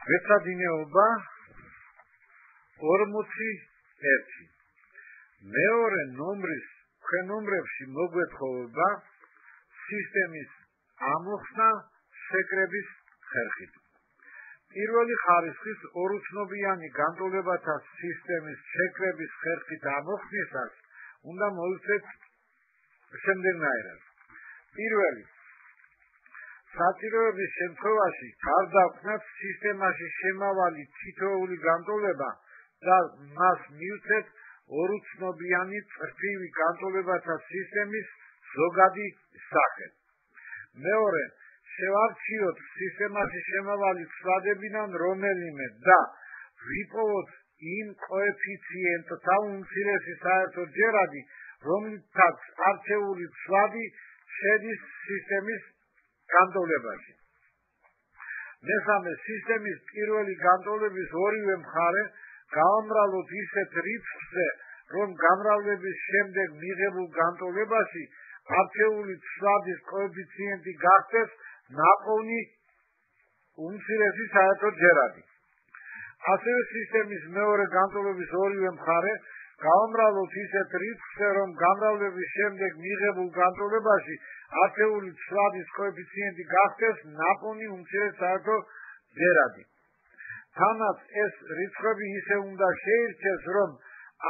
მეცადინეობა 41. მეორე ნომრის ქვენომრებში მოგვეთხოვება სისტემის ამოხსნა შეკრების ხერხით. პირველი ხარისხის ორუცნობიანი განტოლებათა სისტემის შეკრების ხერხით ამოხსნისას უნდა მოვიცეთ შემდეგნაირად. პირველი საჭიროების შემთხვევაში გარდაქმნათ სისტემაში შემავალი თითოეული განტოლება და მას მივცეთ ორუცნობიანი წრფივი განტოლებათა სისტემის ზოგადი სახე. მეორე შევარჩიოთ სისტემაში შემავალი ცვადებიდან რომელიმე და ვიპოვოთ იმ კოეფიციენტთა უმცირესი საერთო ჯერადი, რომლითაც არჩეული ცვადი შედის სისტემის განტოლებაში. მესამე სისტემის პირველი განტოლების ორივე მხარე გავამრავლოთ ისეთ რიცხვზე, რომ გამრავლების შემდეგ მიღებულ განტოლებაში არჩეული ცვადის კოეფიციენტი გახდეს ნაპოვნი უმცირესი საერთო ჯერადი. ასევე სისტემის მეორე განტოლების ორივე მხარე გავამრავლოთ ისეთ რიცხვზე, რომ გამრავლების შემდეგ მიღებულ განტოლებაში არჩეული ცვადის კოეფიციენტი გახდეს ნაპოვნი უმცირესი საერთო ჯერადი. თანაც ეს რიცხვები ისე უნდა შეირჩეს, რომ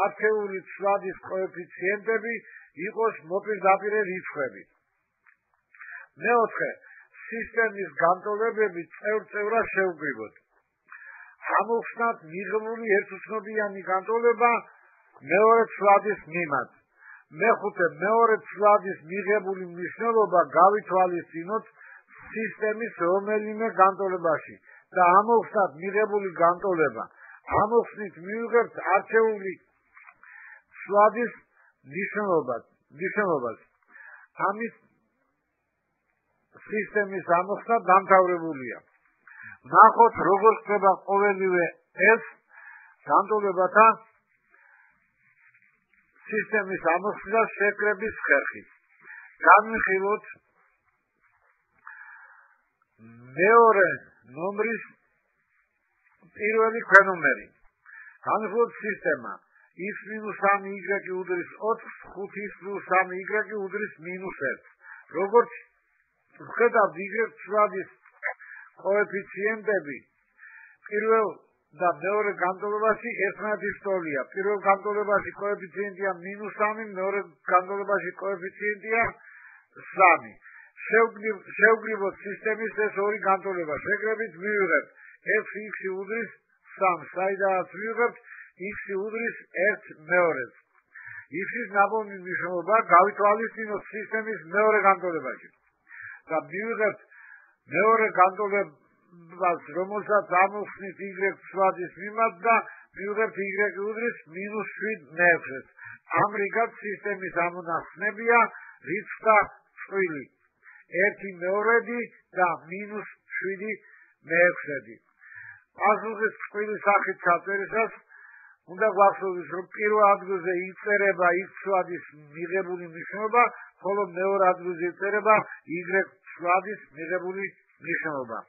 არჩეული ცვადის კოეფიციენტები იყოს მოპირდაპირე რიცხვები. მეოთხე სისტემის განტოლებები წევრ-წევრად შევგრიბოთ. ამოხსნათ მიღებული ერთუცნობიანი განტოლება მეორე ცვადის მიმართ. მეხუთე მეორე ცვადის მიღებული მნიშვნელობა გავითვალისწინოთ სისტემის რომელიმე განტოლებაში და ამოხსნათ მიღებული განტოლება. ამოხსნით მივიღებთ არჩეული ცვადის მნიშვნელობას. ამის სისტემის ამოხსნა დამთავრებულია. ნახოთ როგორ ხდება ყოველივე ეს განტოლებათა სისტემის ამოხსნა შეკრების ხერხით. განვიხილოთ მეორე ნომრის პირველი ქვენომერი. განვიხილოთ სისტემა x-3y უდრის 4, 5x+3y უდრის -1. როგორც ვხედავთ, y ცვადის კოეფიციენტები პირველ და მეორე განტოლებაში ერთმანეთის ტოლია. პირველ განტოლებაში კოეფიციენტია -3, მეორე განტოლებაში კოეფიციენტია 3. შევგრიბოთ სისტემის ეს ორი განტოლება. შეკრებით მივიღებთ x უდრის 3, საიდანაც მივიღებთ x უდრის 1/2. x-ის ნაპოვნი მნიშვნელობა გავითვალისწინოთ სისტემის მეორე განტოლებაში და მივიღებთ მეორე განტოლებას, რომელსაც ამოხსნით y ცვადის მიმართ და მივიღებთ y უდრის -7/4. ამრიგად სისტემის ამონახსნებია რიცხვთა წყვილი 1/2 და -7/4. პასუხის წყვილის სახით ჩაწერისას უნდა გვახსოვდეს, რომ პირველ ადგილზე იწერება x ცვადის მიღებული მნიშვნელობა, ხოლო მეორე ადგილზე იწერება y ცვადის მიღებული მნიშვნელობა.